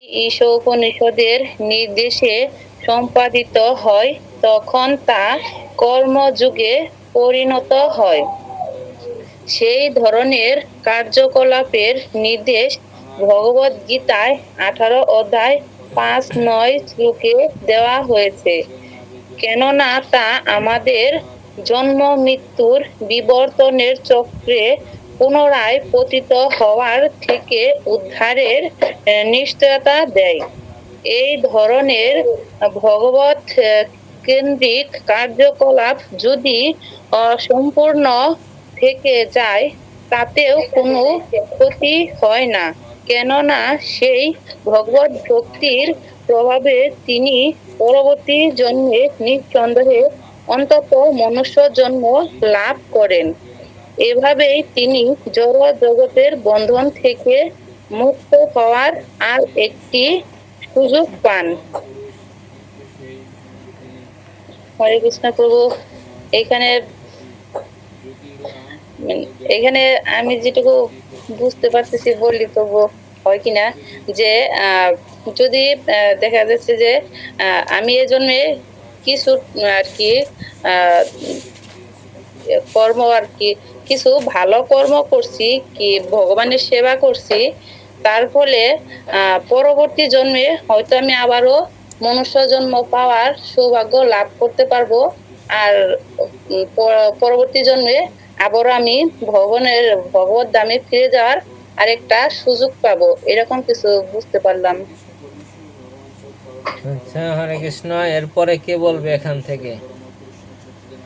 ঈশোপনিষদের নির্দেশে সম্পাদিত হয়, তখন তা কর্মযোগে পরিণত হয়। সেই ধরনের কার্যকলাপের নির্দেশ ভগবদ্গীতায় 18 অধ্যায় 5-9 শ্লোকে দেওয়া হয়েছে, কেননা তা আমাদের জন্ম মৃত্যুর বিবর্তনের চক্রে পুনরায় পতিত হওয়ার থেকে উদ্ধারের নিশ্চয়তা দেয়। এই ধরনের ভগবৎ কেন্দ্রিক কার্যকলাপ যদি অসম্পূর্ণ থেকে যায়, তাতেও কোনো ক্ষতি হয় না, কেননা সেই ভগবৎ ভক্তির প্রভাবে তিনি পরবর্তী জন্মে নিঃসন্দেহে অন্তত মনুষ্য জন্ম লাভ করেন। এভাবেই তিনি জড় জগতের বন্ধন থেকে মুক্ত হওয়ার আর একটি সুযোগ পান। হরে কৃষ্ণ প্রভু। এখানে এখানে আমি যেটুকু বুঝতে পারতেছি বললি তবু হয় কিনা, যে যদি দেখা যাচ্ছে যে আমি এই জন্যে কিছু আর কি কর্ম আর কি কিছু ভালো কর্ম করছি, কি ভগবানের সেবা করছি, তার ফলে পরবর্তী জন্মে হয়তো আমি আবারও মনুষ্য জন্ম পাওয়ার সৌভাগ্য লাভ করতে পারবো। আর পরবর্তী জন্মে আবারও আমি ভগবত ধামে ফিরে যাওয়ার আরেকটা সুযোগ পাবো, এরকম কিছু বুঝতে পারলাম। আচ্ছা, হরে কৃষ্ণ। এরপরে কে বলবে এখান থেকে?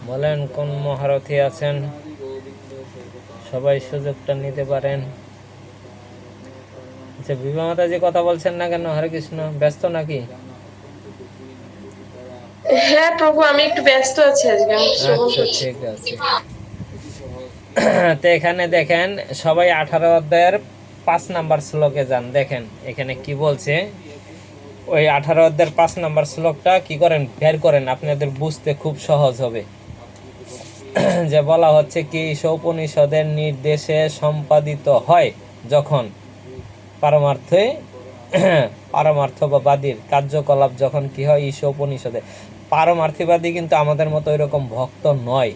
বলেন, কোন মহারথী আছেন? সবাই সুযোগটা নিতে পারেন। আচ্ছা, বিভা মাতাজি কথা বলছেন না কেন? হরে কৃষ্ণ, ব্যস্ত নাকি? হ্যাঁ প্রভু, আমি একটু ব্যস্ত আছি আজকে। আচ্ছা, ঠিক আছে। তো এখানে দেখেন, সবাই 18 অধ্যায়ের 5 নাম্বার শ্লোকে যান। দেখেন এখানে কি বলছে। ওই 18 অধ্যায়ের 5 নাম্বার শ্লোকটা কি করেন, বের করেন, আপনাদের বুঝতে খুব সহজ হবে। যে বলা হচ্ছে কি, উপনিষদের নির্দেশে সম্পাদিত হয় যখন পারমার্থবাদীর কার্যকলাপ যখন কি হয় উপনিষদে। পারমার্থীবাদী কিন্তু আমাদের মতো এরকম ভক্ত নয়,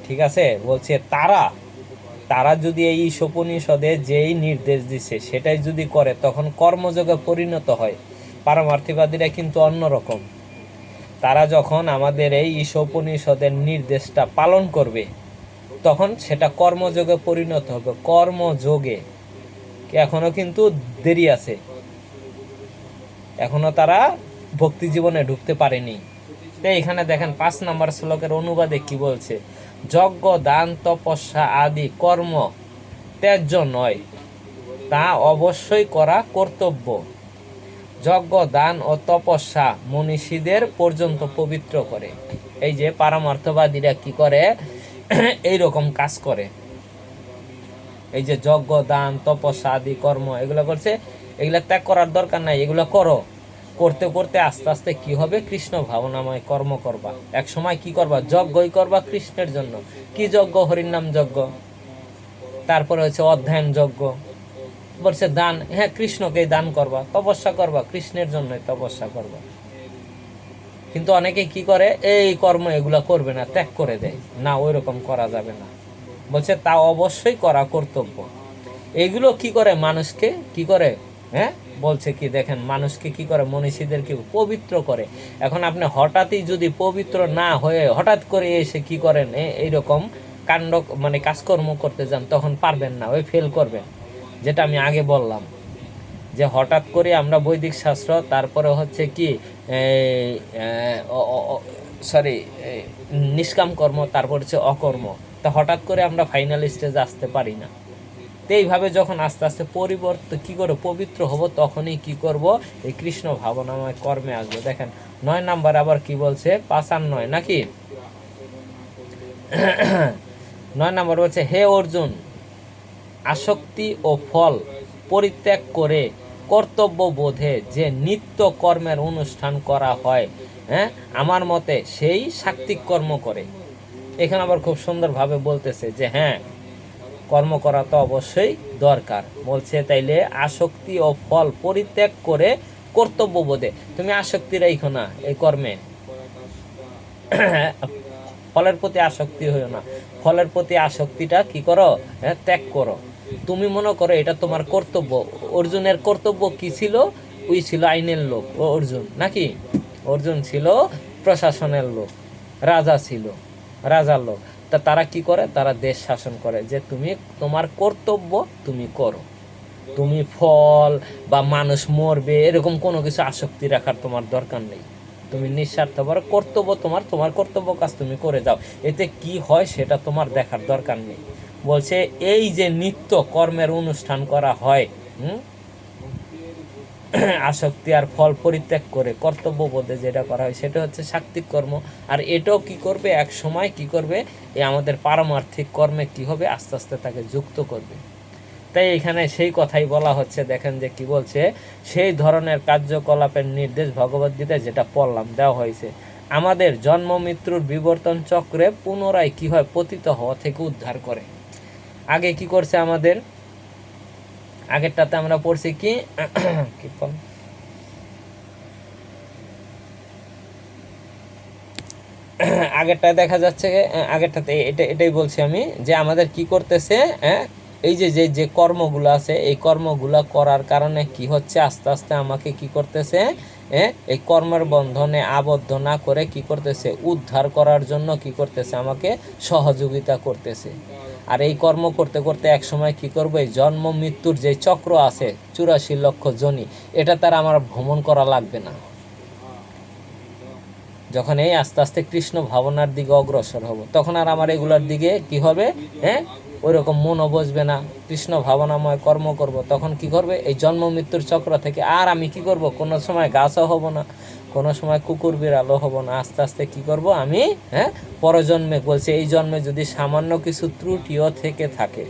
ঠিক আছে? বলছে তারা যদি এই উপনিষদে যেই নির্দেশ দিচ্ছে সেটাই যদি করে, তখন কর্মযোগে পরিণত হয়। পারমার্থীবাদীরা কিন্তু অন্যরকম। তারা যখন আমাদের এই উপনিষদের নির্দেশটা পালন করবে, তখন সেটা কর্মযোগে পরিণত হবে। কর্মযোগে এখনো কিন্তু দেরি আছে, এখনো তারা ভক্তি জীবনে ঢুকতে পারেনি। তো এখানে দেখেন 5 নম্বর শ্লোকের অনুবাদে কি বলছে। যজ্ঞ, দান, তপস্যা আদি কর্ম ত্যায্য নয়, তা অবশ্যই করা কর্তব্য। যজ্ঞ, দান ও তপস্যা মনীষীদের পর্যন্ত পবিত্র করে। এই যে পারমার্থবাদীরা কি করে, এইরকম কাজ করে। এই যে যজ্ঞ, দান, তপস্যা আদি কর্ম এগুলো করছে, এগুলা ত্যাগ করার দরকার নাই, এগুলো করো। করতে করতে আস্তে আস্তে কি হবে, কৃষ্ণ ভাবনাময় কর্ম করবা। এক সময় কি করবা, যজ্ঞই করবা কৃষ্ণের জন্য। কি যজ্ঞ? হরির নাম যজ্ঞ। তারপরে হচ্ছে অধ্যয়ন যজ্ঞ। বলছে দান, হ্যাঁ কৃষ্ণকেই দান করবা। তপস্যা করবা, কৃষ্ণের জন্যই তপস্যা করবা। কিন্তু অনেকে কি করে, এই কর্ম এগুলা করবে না, ত্যাগ করে দেয়। না, ওই রকম করা যাবে না। বলছে তা অবশ্যই করা কর্তব্য। এগুলো কি করে, মানুষকে কি করে, হ্যাঁ বলছে কি, দেখেন মানুষকে কি করে, মনীষীদেরকে পবিত্র করে। এখন আপনি হঠাৎই যদি পবিত্র না হয়ে হঠাৎ করে এসে কি করেন, এইরকম কাণ্ড মানে কাজকর্ম করতে যান, তখন পারবেন না, ওই ফেল করবেন। যেটা আমি আগে বললাম, যে হঠাৎ করে আমরা বৈদিক শাস্ত্র, তারপরে হচ্ছে কি নিষ্কাম কর্ম, তারপর হচ্ছে অকর্ম, তা হঠাৎ করে আমরা ফাইনাল স্টেজে আসতে পারি না। তো এইভাবে যখন আস্তে আস্তে পরিবর্তন কি করে পবিত্র হব, তখনই কি করব, এই কৃষ্ণ ভাবনাময় কর্মে আসবো। দেখেন 9 নাম্বার আবার কি বলছে, 5 আর 9 নাকি 9 নাম্বার বলছে, হে অর্জুন, আসক্তি ও ফল পরিত্যাগ করে কর্তব্য বোধে যে নিত্য কর্মের অনুষ্ঠান করা হয়, হ্যাঁ আমার মতে সেই সাত্ত্বিক কর্ম করে। এখানে আবার খুব সুন্দরভাবে বলতেছে যে হ্যাঁ, কর্ম করা তো অবশ্যই দরকার। বলছে তাইলে আসক্তি ও ফল পরিত্যাগ করে কর্তব্য বোধে তুমি আসক্তি রাখো না এই কর্মে। ফলের প্রতি আসক্তি হইও না, ফলের প্রতি আসক্তিটা কি করো, ত্যাগ করো। তুমি মনে করো এটা তোমার কর্তব্য। অর্জুনের কর্তব্য কি ছিল? ওই ছিল আইনের লোক ও অর্জুন, নাকি? অর্জুন ছিল প্রশাসনের লোক, রাজা ছিল, রাজার লোক। তা তারা কি করে? তারা দেশ শাসন করে, যে তুমি তোমার কর্তব্য তুমি করো, তুমি ফল বা মানুষ মরবে এরকম কোনো কিছু আসক্তি রাখার তোমার দরকার নেই। তুমি নিঃস্বার্থপর কর্তব্য তোমার, তোমার কর্তব্য কাজ তুমি করে যাও, এতে কি হয় সেটা তোমার দেখার দরকার নেই। বলছে এই যে নিত্য কর্মের অনুষ্ঠান করা হয়, আসক্তি আর ফল পরিত্যাগ করে কর্তব্য বোধে যেটা করা হয় সেটা হচ্ছে সাত্ত্বিক কর্ম। আর এটাও কি করবে, এক সময় কি করবে, এই আমাদের পারমার্থিক কর্মে কি হবে, আস্তে আস্তে তাকে যুক্ত করবে। তাই এখানে সেই কথাই বলা হচ্ছে, দেখেন যে কি বলছে, সেই ধরনের কার্যকলাপের নির্দেশ ভগবদ্গীতায় যেটা পড়লাম দেওয়া হয়েছে, আমাদের জন্ম মৃত্যুর বিবর্তন চক্রে পুনরায় কি হয়, পতিত হওয়া থেকে উদ্ধার করে। আগে কি করছে আমাদের, আগেরটাতে আমরা পড়ছি কি আগেরটায় দেখা যাচ্ছে, আগেরটাতে এটাই বলছি আমি, যে আমাদের কি করতেছে, এই যে যে যে কর্মগুলো আছে এই কর্মগুলো করার কারণে কি হচ্ছে, আস্তে আস্তে আমাকে কি করতেছে, এই কর্মের বন্ধনে আবদ্ধ না করে কি করতেছে, উদ্ধার করার জন্য কি করতেছে, আমাকে সহযোগিতা করতেছে। আর এই কর্ম করতে করতে এক সময় কি করবো, এই জন্ম মৃত্যুর যে চক্র আছে 84 লক্ষ জনি, এটা তার আমার ভ্রমণ করা লাগবে না। যখন এই আস্তে আস্তে কৃষ্ণ ভাবনার দিকে অগ্রসর হব, তখন আর আমার এগুলোর দিকে কি হবে, ওই রকম মনও বসবে না। কৃষ্ণ ভাবনাময় কর্ম করব, তখন কি করবে, এই জন্ম মৃত্যুর চক্র থেকে আর আমি কি করব, কোনো সময় গাছও হব না, কোনো সময় কুকুর বিড়ালও হব না। আস্তে আস্তে কি করব আমি, পরজন্মে, বলছে এই জন্মে যদি সামান্য কিছু ত্রুটিও থেকে থাকে,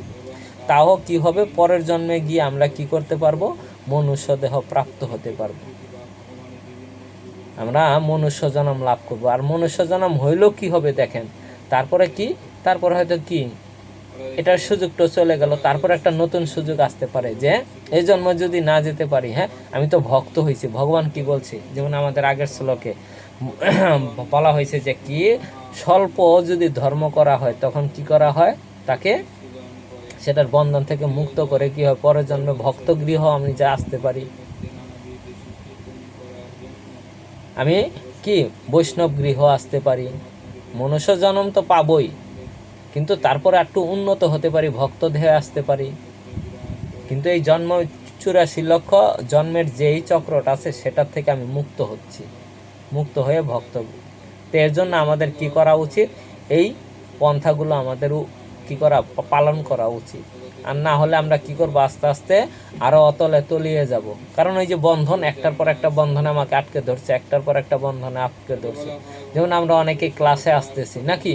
তাও কি হবে, পরের জন্মে গিয়ে আমরা কি করতে পারবো, মনুষ্য দেহ প্রাপ্ত হতে পারবো, আমরা মনুষ্য জন্ম লাভ করবো। আর মনুষ্য জন্ম হইলেও কি হবে দেখেন, তারপরে কি, তারপরে হয়তো কি এটার সুযোগটা চলে গেল, তারপর একটা নতুন সুযোগ আসতে পারে, যে এই জন্ম যদি না যেতে পারি, আমি তো ভক্ত হয়েছি। ভগবান কি বলছে, যেমন আমাদের আগের শ্লোকে বলা হয়েছে যে কি, স্বল্প যদি ধর্ম করা হয় তখন কি করা হয়, তাকে সেটার বন্ধন থেকে মুক্ত করে কি হয়, পরের জন্মে ভক্ত গৃহ আমি যা আসতে পারি, আমি কি বৈষ্ণব গৃহ আসতে পারি, মনুষ্য জন্ম তো পাবই, কিন্তু তারপরে একটু উন্নত হতে পারি, ভক্ত দেহে আসতে পারি। কিন্তু এই জন্ম 84 লক্ষ জন্মের যেই চক্রটা আছে সেটার থেকে আমি মুক্ত হচ্ছি, মুক্ত হয়ে ভক্ত। তো এর জন্য আমাদের কি করা উচিত, এই পন্থাগুলো আমাদের কি করা, পালন করা উচিত। আর না হলে আমরা কি করবো, আস্তে আস্তে আরো অতলে তলিয়ে যাব। কারণ ওই যে বন্ধন, একটার পর একটা বন্ধনে আমাকে আটকে ধরছে, একটার পর একটা বন্ধনে আটকে ধরছে। যেমন আমরা অনেকেই ক্লাসে আসতেছি, নাকি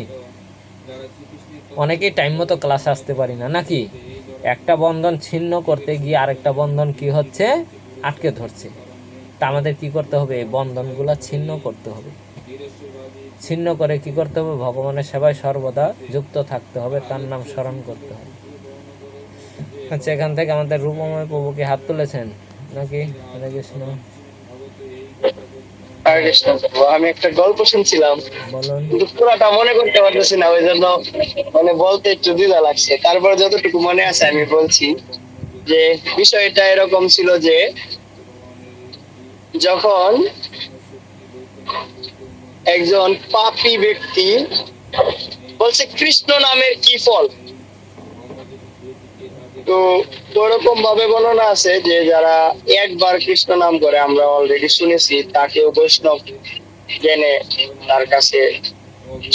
অনেকেই টাইম মতো ক্লাসে আসতে পারি না, নাকি একটা বন্ধন ছিন্ন করতে গিয়ে আরেকটা বন্ধন কি হচ্ছে, আটকে ধরছে। তা আমাদের কি করতে হবে, এই বন্ধনগুলো ছিন্ন করতে হবে। ছিন্ন করে কি করতে হবে, ভগবানের সেবায় সর্বদা যুক্ত থাকতে হবে, তার নাম স্মরণ করতে হবে। আচ্ছা, এখান থেকে আমাদের রূপময় প্রভু কি হাত তুলেছেন নাকি? হরে কৃষ্ণ। আমি একটা গল্প শুনছিলাম, বলুন। কিন্তু পুরাটা মনে করতে পারতেছি না, ওই জন্য মানে বলতে একটু দ্বিধা লাগছে। তারপর যতটুকু মনে আছে আমি বলছি, যে বিষয়টা এরকম ছিল যে যখন একজন পাপী ব্যক্তি বলছে কৃষ্ণ নামের কি ফল, তো ওরকম ভাবে বর্ণনা আছে যে যারা একবার কৃষ্ণ নাম করে, আমরা অলরেডি শুনেছি, তাকেও বৈষ্ণব জেনে তার কাছে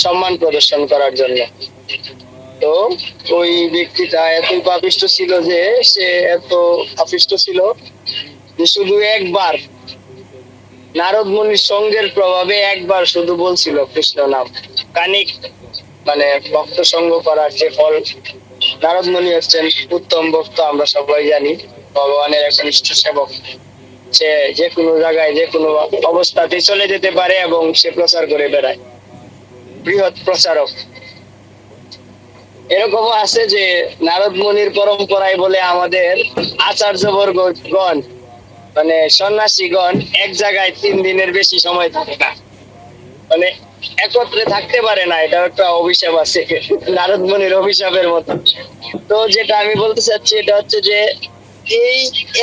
সম্মান প্রদর্শন করার জন্য। তো ওই ব্যক্তিটা এতই পাপিষ্ট ছিল যে সে এত পাপিষ্ট ছিল যে শুধু একবার নারদ মুনির সঙ্গের প্রভাবে একবার শুধু বলছিল কৃষ্ণ নাম। কানিক মানে ভক্ত সঙ্গ করার যে ফল, নারদ মুনি হচ্ছেন উত্তম ভক্ত, আমরা সবাই জানি, ভগবানের একনিষ্ঠ সেবক। সে যে কোনো জায়গায় যে কোনো অবস্থাতে চলে যেতে পারে এবং সে প্রচার করে বেড়ায়, বৃহৎ প্রচারক। এরকমও আছে যে নারদ মুনির পরম্পরায় বলে আমাদের আচার্যবর্গগণ মানে সন্ন্যাসীগণ এক জায়গায় 3 দিনের বেশি সময় থাকে না, মানে একত্রে থাকতে পারে না। এটা একটা অভিশাপ আছে, নারদ মুনির অভিশাপের মতো। তো যেটা আমি বলতে চাচ্ছি এটা হচ্ছে যে এই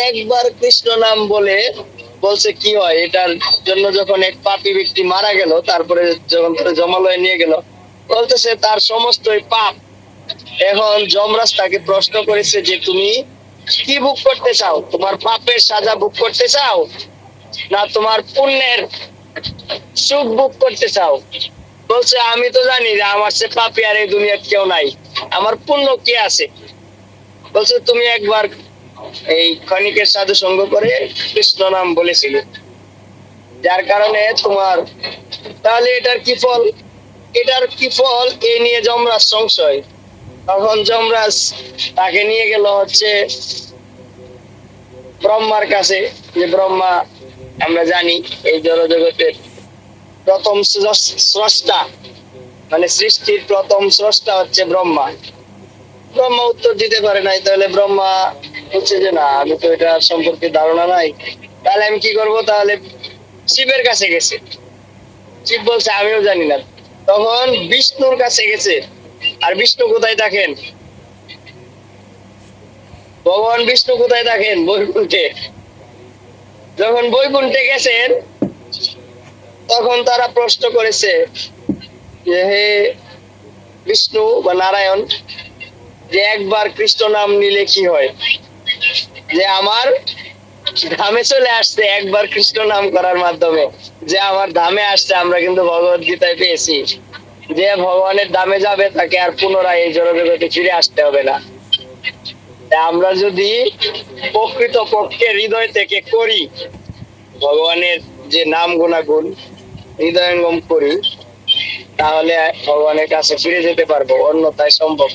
একবার কৃষ্ণ নাম বলে বলছে কি হয়, এটার জন্য যখন এক পাপী ব্যক্তি মারা গেল, তারপরে যখন তারা জমালয়ে নিয়ে গেল, বলতেছে তার সমস্তই পাপ। এখন যমরাজ তাকে প্রশ্ন করেছে যে তুমি কি ভোগ করতে চাও, তোমার পাপের সাজা ভোগ করতে চাও না তোমার পুণ্যের সুখ ভোগ করতে চাও? বলছে আমি তো জানি যে আমার সে পাপী আর এই দুনিয়ার কেউ নাই, আমার পুণ্য কে আছে? বলছে তুমি একবার এই ক্ষণিকের সাধু সঙ্গ করে কৃষ্ণ নাম বলেছিলে, যার কারণে তোমার, তাহলে এটার কি ফল? এটার কি ফল এই নিয়ে যমরাজ সংশয়। তখন যমরাজ তাকে নিয়ে গেল হচ্ছে ব্রহ্মার কাছে, যে ব্রহ্মা আমরা জানি এই জড়জগতের প্রথম স্রষ্টা, মানে সৃষ্টির প্রথম স্রষ্টা হচ্ছে ব্রহ্মা। ব্রহ্মা উত্তর দিতে পারে নাই, তাহলে ব্রহ্মা হচ্ছে যে না, আমি তো এটা সম্পর্কে ধারণা নাই, তাহলে আমি কি করব? তাহলে শিবের কাছে গেছে। শিব বলছে আমিও জানি না। তখন বিষ্ণুর কাছে গেছে। আর বিষ্ণু কোথায় থাকেন? ভগবান বিষ্ণু কোথায় থাকেন? বৈকুণ্ঠে। যখন বৈকুণ্ঠে গেছেন তখন তারা প্রশ্ন করেছে যে হে বিষ্ণু বা নারায়ণ, যে একবার কৃষ্ণ নাম নিলে কি হয়? যে আমার ধামে চলে আসছে একবার কৃষ্ণ নাম করার মাধ্যমে, যে আমার ধামে আসছে। আমরা কিন্তু ভগবত গীতায় পেয়েছি যে ভগবানের ধামে যাবে তাকে আর পুনরায় এই জড়জগতে ফিরে আসতে হবে না। আমরা যদি প্রকৃত পক্ষে হৃদয় থেকে করি, ভগবানের যে নাম গুণাগুণ হৃদয়ঙ্গম করি, তাহলে ভগবানের কাছে ফিরে যেতে পারবো, অন্যথায় সম্ভব।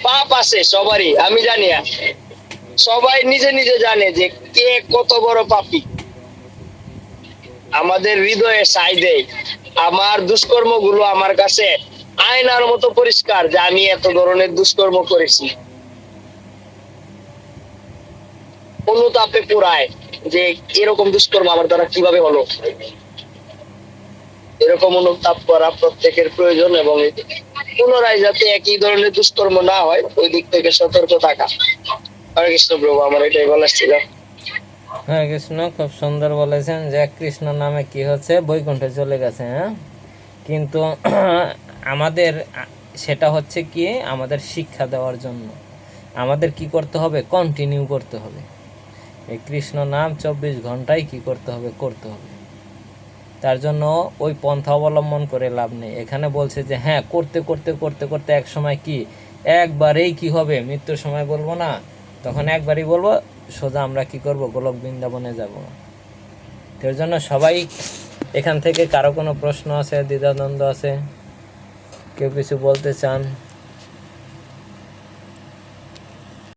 পাপ আছে সবারই, আমি জানি, সবাই নিজে নিজে জানে যে কে কত বড় পাপী। আমাদের হৃদয়ে সাই দেয়। আমার দুষ্কর্ম গুলো আমার কাছে আয়নার মতো পরিষ্কার যে আমি এত ধরনের দুষ্কর্ম করেছি। অনুতাপে পুরায় যে এরকম দুষ্কর্ম আমার দ্বারা কিভাবে হলো। এরকম অনুতাপ করা প্রত্যেকের প্রয়োজন, এবং পুনরায় যাতে একই ধরনের দুষ্কর্ম না হয় ওই দিক থেকে সতর্ক থাকা। হরে কৃষ্ণ প্রভু, আমার এটাই বলার ছিল। হরে কৃষ্ণ, খুব সুন্দর বলেছেন যে কৃষ্ণ নামে কি হচ্ছে, বৈকুণ্ঠে চলে গেছে। হ্যাঁ, কিন্তু আমাদের সেটা হচ্ছে কি, আমাদের শিক্ষা দেওয়ার জন্য আমাদের কি করতে হবে? কন্টিনিউ করতে হবে। এই কৃষ্ণ নাম 24 ঘন্টায় কি করতে হবে? করতে হবে। তার জন্য ওই পন্থা অবলম্বন করে লাভ নেই। এখানে বলছে যে হ্যাঁ, করতে করতে করতে করতে এক সময় কি একবারেই কি হবে? মৃত্যুর সময় বলবো না, তখন একবারই বলবো, সোজা আমরা কি করব? গোলক বৃন্দাবনে যাব। তার জন্য সবাই এখান থেকে, কারো কোনো প্রশ্ন আছে, দ্বিধাদ্বন্দ্ব আছে, কেউ কিছু বলতে চান?